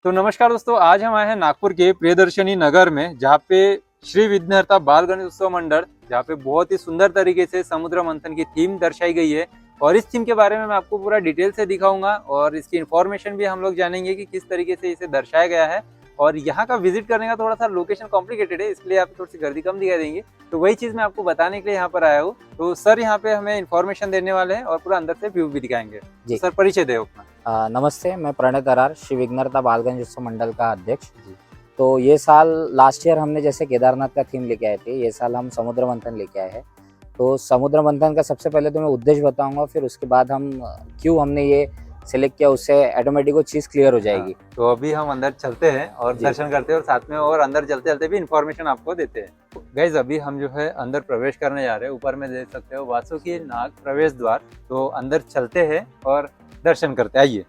तो नमस्कार दोस्तों, आज हम आए हैं नागपुर के प्रियदर्शनी नगर में, जहाँ पे श्री विघ्नहर्ता बाल गणेश उत्सव मंडल, जहाँ पे बहुत ही सुंदर तरीके से समुद्र मंथन की थीम दर्शाई गई है। और इस थीम के बारे में मैं आपको पूरा डिटेल से दिखाऊंगा और इसकी इन्फॉर्मेशन भी हम लोग जानेंगे कि किस तरीके से इसे दर्शाया गया है। और यहाँ का विजिट करने का थोड़ा सा लोकेशन कॉम्प्लिकेटेड है, इसलिए आप थोड़ी सी गर्दी कम दिखाई देंगे। तो वही चीज मैं आपको बताने के लिए यहाँ पर आया हूँ। तो सर यहाँ पे हमें इन्फॉर्मेशन देने वाले हैं और पूरा अंदर से व्यू भी दिखाएंगे। तो जी। सर परिचय दे अपना। नमस्ते, मैं प्रणय तरार, श्री विघ्नहर्ता बाल गणेश उत्सव मंडल का अध्यक्ष। जी। तो ये साल लास्ट ईयर हमने जैसे केदारनाथ का थीम लेके आए थे, ये साल हम समुद्र मंथन लेके आए हैं। तो समुद्र मंथन का सबसे पहले तो मैं उद्देश्य बताऊंगा, फिर उसके बाद हम क्यों हमने ये सिलेक्ट किया, उससे ऑटोमेटिक वो चीज़ क्लियर हो जाएगी। तो अभी हम अंदर चलते हैं और दर्शन करते हैं और साथ में और अंदर चलते चलते भी इन्फॉर्मेशन आपको देते हैं। गाइज अभी हम जो है अंदर प्रवेश करने जा रहे हैं। ऊपर में देख सकते हो वासुकी नाग प्रवेश द्वार। तो अंदर चलते हैं और दर्शन करते हैं, आइए।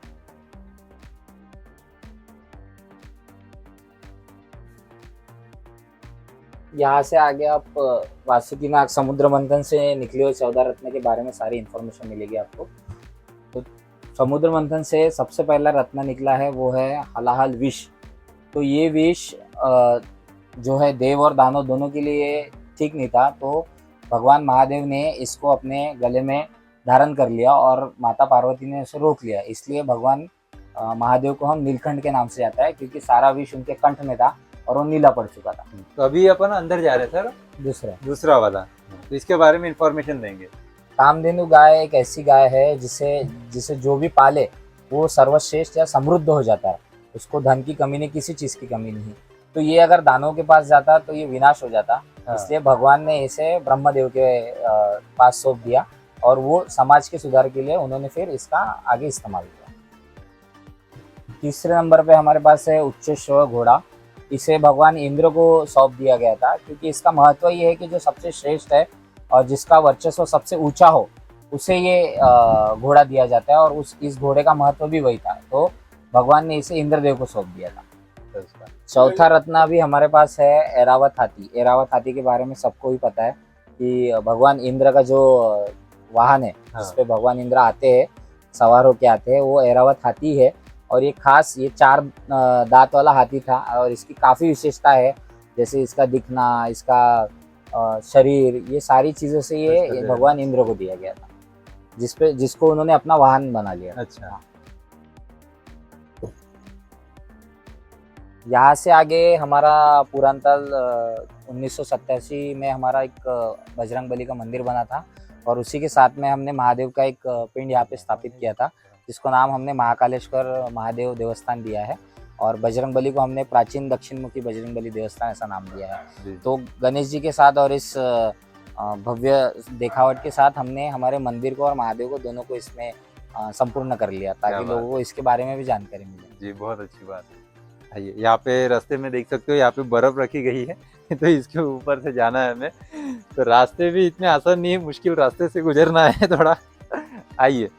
यहाँ से आगे आप वासुकी नाग समुद्र मंथन से निकले हुए 14 रत्न के बारे में सारी इन्फॉर्मेशन मिलेगी आपको। तो समुद्र मंथन से सबसे पहला रत्न निकला है वो है हलाहल विष। तो ये विष जो है देव और दानव दोनों के लिए ठीक नहीं था, तो भगवान महादेव ने इसको अपने गले में धारण कर लिया और माता पार्वती ने उसे रोक लिया। इसलिए भगवान महादेव को हम नीलकंठ के नाम से जाता है, क्योंकि सारा विष उनके कंठ में था और वो नीला पड़ चुका था। तो अभी अपन अंदर जा रहे हैं सर, दूसरा वाला। तो इसके बारे में इन्फॉर्मेशन देंगे। कामधेनु गाय एक ऐसी गाय है जिसे जिसे जो भी पाले वो सर्वश्रेष्ठ या समृद्ध हो जाता है। उसको धन की कमी नहीं, किसी चीज की कमी नहीं। तो ये अगर दानवों के पास जाता तो ये विनाश हो जाता। इसलिए भगवान ने इसे ब्रह्मदेव के पास सौंप दिया और वो समाज के सुधार के लिए उन्होंने फिर इसका आगे इस्तेमाल किया। तीसरे नंबर पे हमारे पास है उच्चैश्रव घोड़ा। इसे भगवान इंद्र को सौंप दिया गया था, क्योंकि इसका महत्व ये है कि जो सबसे श्रेष्ठ है और जिसका वर्चस्व सबसे ऊंचा हो उसे ये घोड़ा दिया जाता है, और इस घोड़े का महत्व भी वही था। तो भगवान ने इसे इंद्रदेव को सौंप दिया था। चौथा रत्न भी हमारे पास है ऐरावत हाथी। ऐरावत हाथी के बारे में सबको ही पता है कि भगवान इंद्र का जो वाहन है, जिसपे भगवान इंद्र आते हैं, सवार होके आते हैं, वो ऐरावत हाथी है। और ये खास ये 4 दांत वाला हाथी था और इसकी काफ़ी विशेषता है, जैसे इसका दिखना, इसका शरीर, ये सारी चीज़ों से ये भगवान इंद्र को दिया गया था, जिसको उन्होंने अपना वाहन बना लिया। अच्छा। यहाँ से आगे हमारा पुरांतल 1987 में हमारा एक बजरंगबली का मंदिर बना था, और उसी के साथ में हमने महादेव का एक पिंड यहाँ पे स्थापित किया था, जिसको नाम हमने महाकालेश्वर महादेव देवस्थान दिया है। और बजरंगबली को हमने प्राचीन दक्षिण मुखी बजरंगबली देवस्थान ऐसा नाम दिया है। तो गणेश जी के साथ और इस भव्य देखावट के साथ हमने हमारे मंदिर को और महादेव को दोनों को इसमें संपूर्ण कर लिया, ताकि लोगों को इसके बारे में भी जानकारी मिले। जी, बहुत अच्छी बात है। आइए, यहाँ पे रास्ते में देख सकते हो, यहाँ पे बर्फ रखी गई है तो इसके ऊपर से जाना है हमें। तो रास्ते भी इतने आसान नहीं है, मुश्किल रास्ते से गुजरना है थोड़ा। आइए।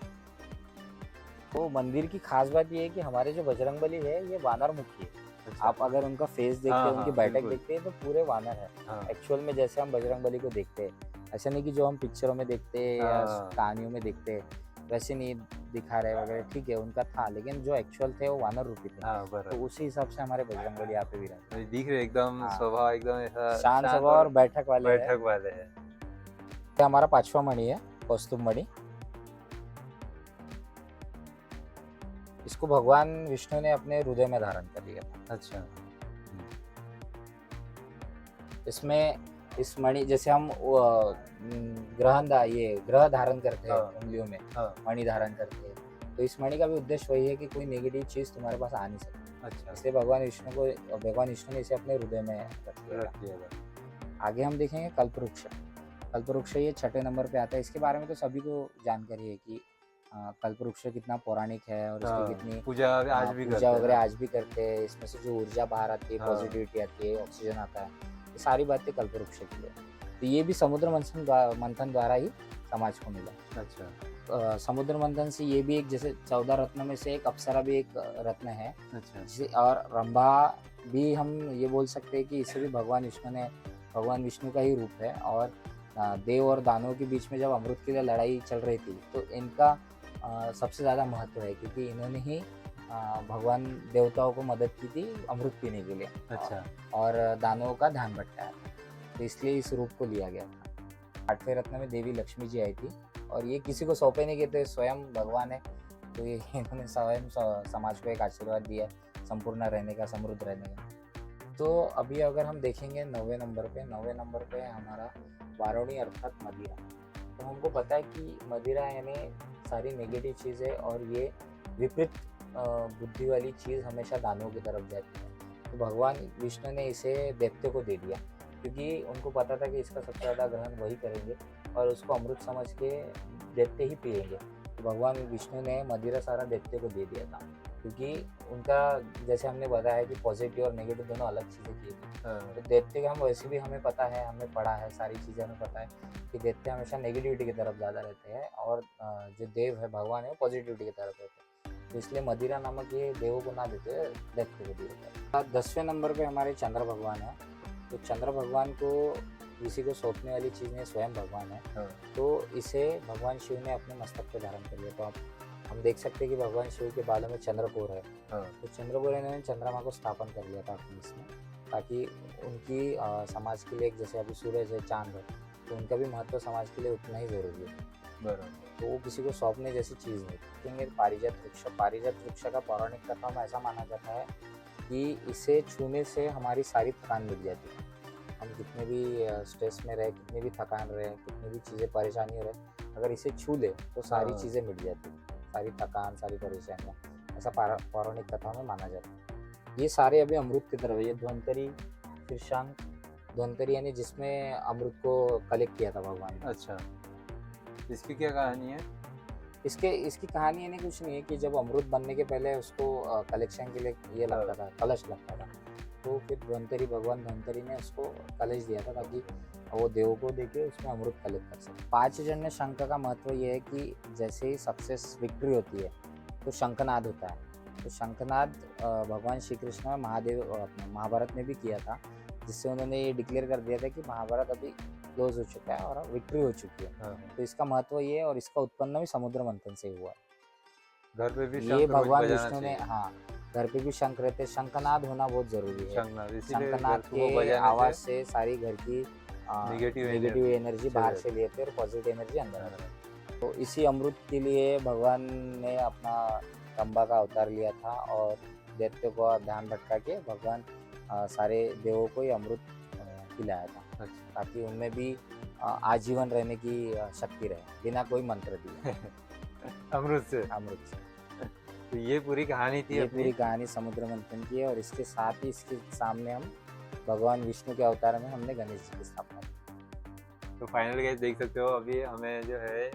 तो मंदिर की खास बात ये है कि हमारे जो बजरंगबली है ये वानर मुखी है। अच्छा। आप अगर उनका फेस देखते हैं, उनकी बैठक देखते हैं, तो पूरे वानर है। एक्चुअल में जैसे हम बजरंगबली को देखते हैं, ऐसा नहीं कि जो हम पिक्चरों में देखते हैं या कहानियों में देखते हैं वैसे नहीं दिखा रहे वगैरह, ठीक है उनका था, लेकिन जो एक्चुअल थे वो वानर रूपी थे। तो उसी हिसाब से हमारे बजरंगबली यहाँ पे भी रहते दिख रहे, एकदम स्वभाव एकदम ऐसा शांत स्वभाव और बैठक वाले है। हमारा 5वां मणि है कौस्तुभ मणि। इसको भगवान विष्णु ने अपने हृदय में धारण कर लिया। अच्छा। इसमें इस मणि जैसे हम ग्रह धारण करते हैं उंगलियों में, मणि धारण करते हैं, तो इस मणि का भी उद्देश्य वही है कि कोई नेगेटिव चीज तुम्हारे पास आ नहीं सकती। अच्छा। इसलिए भगवान विष्णु ने इसे अपने हृदय में रख लिया। आगे हम देखेंगे कल्पवृक्ष। कल्पवृक्ष ये 6ठे नंबर पे आता है। इसके बारे में तो सभी को जानकारी है कि कल्पवृक्ष कितना पौराणिक है और इसकी कितनी पूजा वगैरह आज भी करते हैं। इसमें से जो ऊर्जा बाहर आती है, पॉजिटिविटी आती है, ऑक्सीजन आता है, ये सारी बातें कल्पवृक्ष के लिए। तो ये भी समुद्र मंथन द्वारा ही समाज को मिला। अच्छा। समुद्र मंथन से ये भी एक, जैसे 14 रत्न में से एक अप्सरा भी एक रत्न है। अच्छा। और रंभा भी हम ये बोल सकते हैं कि इसे भी भगवान विष्णु का ही रूप है। और देव और दानवों के बीच में जब अमृत के लिए लड़ाई चल रही थी, तो इनका सबसे ज़्यादा महत्व है, क्योंकि इन्होंने ही भगवान देवताओं को मदद की थी अमृत पीने के लिए। अच्छा। और दानवों का ध्यान भटकाया था, तो इसलिए इस रूप को लिया गया था। आठवें रत्न में देवी लक्ष्मी जी आई थी, और ये किसी को सौंपे नहीं गए थे, स्वयं भगवान है, तो ये इन्होंने स्वयं समाज को एक आशीर्वाद दिया है संपूर्ण रहने का, समृद्ध रहने का। तो अभी अगर हम देखेंगे 9वें नंबर पे हमारा वारुणी अर्थात मदिरा। तो हमको पता है कि मदिरा यानी सारी नेगेटिव चीज़ है, और ये विपरीत बुद्धि वाली चीज़ हमेशा दानवों की तरफ जाती है। तो भगवान विष्णु ने इसे दैत्य को दे दिया, क्योंकि उनको पता था कि इसका सबसे ज़्यादा ग्रहण वही करेंगे और उसको अमृत समझ के दैत्य ही पिएंगे। तो भगवान विष्णु ने मदिरा सारा दैत्य को दे दिया था, क्योंकि उनका जैसे हमने बताया कि पॉजिटिव और नेगेटिव दोनों अलग चीज़ें की थी। तो दैत्य का हम वैसे भी हमें पता है, हमें पढ़ा है, सारी चीज़ें हमें पता है कि दैत्य हमेशा नेगेटिविटी की तरफ ज़्यादा रहते हैं, और जो देव है, भगवान है, वो पॉजिटिविटी की तरफ रहते हैं। तो इसलिए मदिरा नामक ये देवों को ना देते हुए दैत्य को दिया। 10वें नंबर पे हमारे चंद्र भगवान है। तो चंद्र भगवान को किसी को सौंपने वाली चीज़ नहीं, स्वयं भगवान है। तो इसे भगवान शिव ने अपने मस्तक पे धारण कर लिया। तो आप हम देख सकते हैं कि भगवान शिव के बालों में चंद्रकोर है। तो चंद्रकोर इन्होंने चंद्रमा को स्थापन कर लिया था अपने इसमें, ताकि उनकी समाज के लिए एक, जैसे अभी सूरज है, चांद है, तो उनका भी महत्व समाज के लिए उतना ही ज़रूरी है। तो वो किसी को सौंपने जैसी चीज़ नहीं। क्योंकि पारिजात वृक्ष का पौराणिक कथा में ऐसा माना जाता है कि इसे छूने से हमारी सारी थकान मिट जाती है। हम कितने भी स्ट्रेस में रहे, कितने भी थकान रहे, कितनी भी चीज़ें परेशानी रहे, अगर इसे छू ले तो सारी चीज़ें मिट जाती हैं, सारी थकान, सारी परेशानियाँ, ऐसा पौराणिक कथा में माना जाता है। ये सारे अभी अमृत की तरफ है। ये धन्वंतरी, फिर शंख, धन्वंतरी यानी जिसमें अमृत को कलेक्ट किया था भगवान ने। अच्छा, इसकी क्या कहानी है? इसकी कहानी यानी कुछ नहीं है कि जब अमृत बनने के पहले उसको कलेक्शन के लिए ये लगता था, कलश लगता था, तो फिर भगवान धन्वंतरी ने उसको कलश दिया था, ताकि वो देवों को देके उसमें अमृत कलेक्ट कर सके। 5 जन्य शंख का महत्व ये है कि जैसे ही सक्सेस विक्ट्री होती है तो शंखनाद होता है। तो शंखनाद भगवान श्री कृष्ण महादेव अपने महाभारत में भी किया था, जिससे उन्होंने ये डिक्लेयर कर दिया था कि महाभारत अभी क्लोज हो चुका है और विक्ट्री हो चुकी है। तो इसका महत्व ये है, और इसका उत्पन्न भी समुद्र मंथन से हुआ। घर पे भी ये भगवान विष्णु ने, हाँ, घर पे भी शंख रहते, शंखनाद होना बहुत जरूरी है। शंखनाद के आवाज से सारी घर की नेगेटिव एनर्जी बाहर से लेते और पॉजिटिव एनर्जी अंदर आती है। तो इसी अमृत के लिए भगवान ने अपना रंभा का अवतार लिया था, और दैत्य को ध्यान भटका के भगवान सारे देवों को ये अमृत पिलाया था, ताकि उनमें भी आजीवन रहने की शक्ति रहे, बिना कोई मंत्र दिए। अमृत से। तो ये पूरी कहानी थी, ये पूरी कहानी समुद्र मंथन की है। और इसके साथ ही इसके सामने हम भगवान विष्णु के अवतार में हमने गणेश जी की स्थापना की। तो फाइनल गाइस देख सकते हो, अभी हमें जो है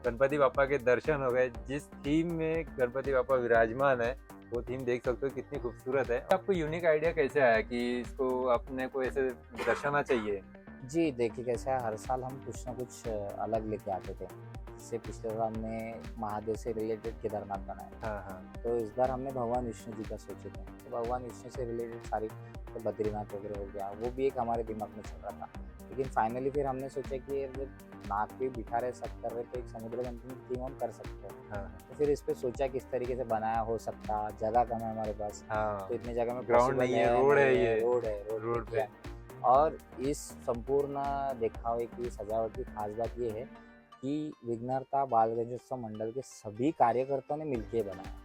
गणपति बापा के दर्शन हो गए। जिस थीम में गणपति बापा विराजमान है, वो थीम देख सकते हो कितनी खूबसूरत है। आपको यूनिक आइडिया कैसे आया कि इसको अपने को ऐसे दर्शाना चाहिए? जी देखिए, कैसा है, हर साल हम कुछ ना कुछ अलग लेके आते थे। जैसे पिछले साल हमने महादेव से रिलेटेड केदारनाथ बनाया। तो इस बार हमने भगवान विष्णु जी का सोचे थे। तो भगवान विष्णु से रिलेटेड सारी, तो बद्रीनाथ वगैरह हो गया, वो भी एक हमारे दिमाग में चल रहा था। लेकिन फाइनली फिर हमने सोचा कि नाक पे बिठा रहे, सब कर रहे, तो एक समुद्र मंथन की थीम हम कर सकते हैं। तो फिर इस पे सोचा किस तरीके से बनाया हो सकता, जगह कम है हमारे पास, तो इतनी जगह में ग्राउंड नहीं है, रोड है, ये रोड पे। और इस संपूर्ण दिखावे की, सजावट की खास बात ये है कि विघ्नहर्ता बाल गणेशोत्सव मंडल के सभी कार्यकर्ताओं ने मिलकर बनाया।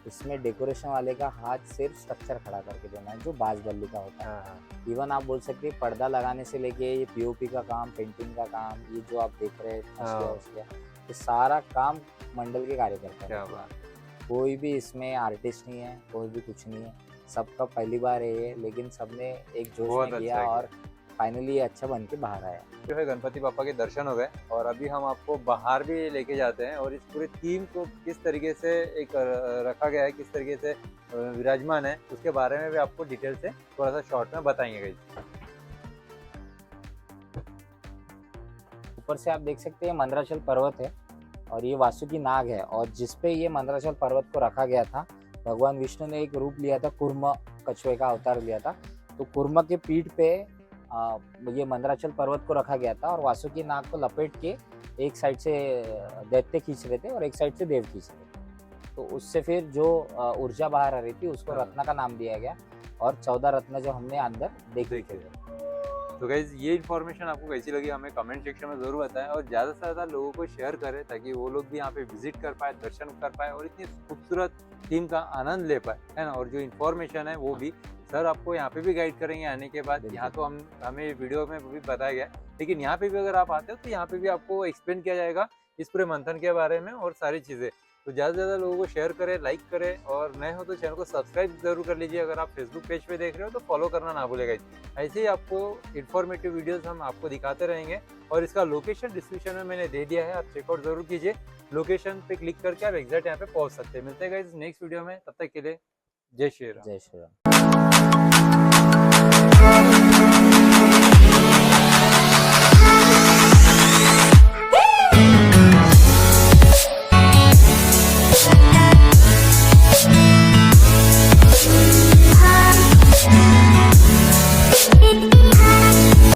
इसमें डेकोरेशन वाले का हाथ सिर्फ स्ट्रक्चर खड़ा करके देना है, जो बाज बल्ली का होता है। इवन आप बोल सकते हैं पर्दा लगाने से लेके ये पीओपी का काम, पेंटिंग का काम, ये जो आप देख रहे हैं, ये सारा काम मंडल के कार्यकर्ता हैं। कोई भी इसमें आर्टिस्ट नहीं है, कोई भी कुछ नहीं है, सबका पहली बार है ये, लेकिन सबने एक जोश में किया और फाइनली ये अच्छा बन के बाहर आया। जो है गणपति पापा के दर्शन हो गए, और अभी हम आपको बाहर भी लेके जाते हैं, और इस पूरी थीम को किस तरीके से एक रखा गया है, किस तरीके से विराजमान है, उसके बारे में भी आपको डिटेल से थोड़ा सा शॉर्ट में बताएंगे। ऊपर से आप देख सकते हैं मंदराचल पर्वत है, और ये वासुकी नाग है, और जिसपे ये मंदराचल पर्वत को रखा गया था, भगवान विष्णु ने एक रूप लिया था, कुर्म कछुए का अवतार लिया था। तो कुर्म के पीठ पे ये मंदराचल पर्वत को रखा गया था, और वासुकी नाग को लपेट के एक साइड से दैत्य खींच रहे थे और एक साइड से देव खींच रहे थे। तो उससे फिर जो ऊर्जा बाहर आ रही थी उसको हाँ। रत्न का नाम दिया गया और 14 रत्न जो हमने अंदर देखे थे। तो गाइज ये इन्फॉर्मेशन आपको कैसी लगी हमें कमेंट सेक्शन में जरूर बताएं और ज़्यादा से ज़्यादा लोगों को शेयर करें ताकि वो लोग भी यहाँ पे विजिट कर पाए, दर्शन कर पाए और इतनी खूबसूरत थीम का आनंद ले पाए, है ना। और जो इन्फॉर्मेशन है वो भी सर आपको यहाँ पे भी गाइड करेंगे आने के बाद। यहाँ तो हमें वीडियो में भी बताया गया, लेकिन यहाँ पे भी अगर आप आते हो तो यहाँ पे भी आपको एक्सप्लेन किया जाएगा इस पूरे मंथन के बारे में और सारी चीज़ें। तो ज़्यादा से ज़्यादा लोगों को शेयर करें, लाइक करें और नए हो तो चैनल को सब्सक्राइब जरूर कर लीजिए। अगर आप फेसबुक पेज पे देख रहे हो तो फॉलो करना ना भूलेगा। ऐसे ही आपको इन्फॉर्मेटिव वीडियोस हम आपको दिखाते रहेंगे और इसका लोकेशन डिस्क्रिप्शन में मैंने दे दिया है, आप चेकआउट जरूर कीजिए। लोकेशन पे क्लिक करके आप एग्जैक्ट यहाँ पे पहुंच सकते हैं। मिलते हैं गाइस नेक्स्ट वीडियो में, तब तक के लिए जय श्री राम। जय श्री राम।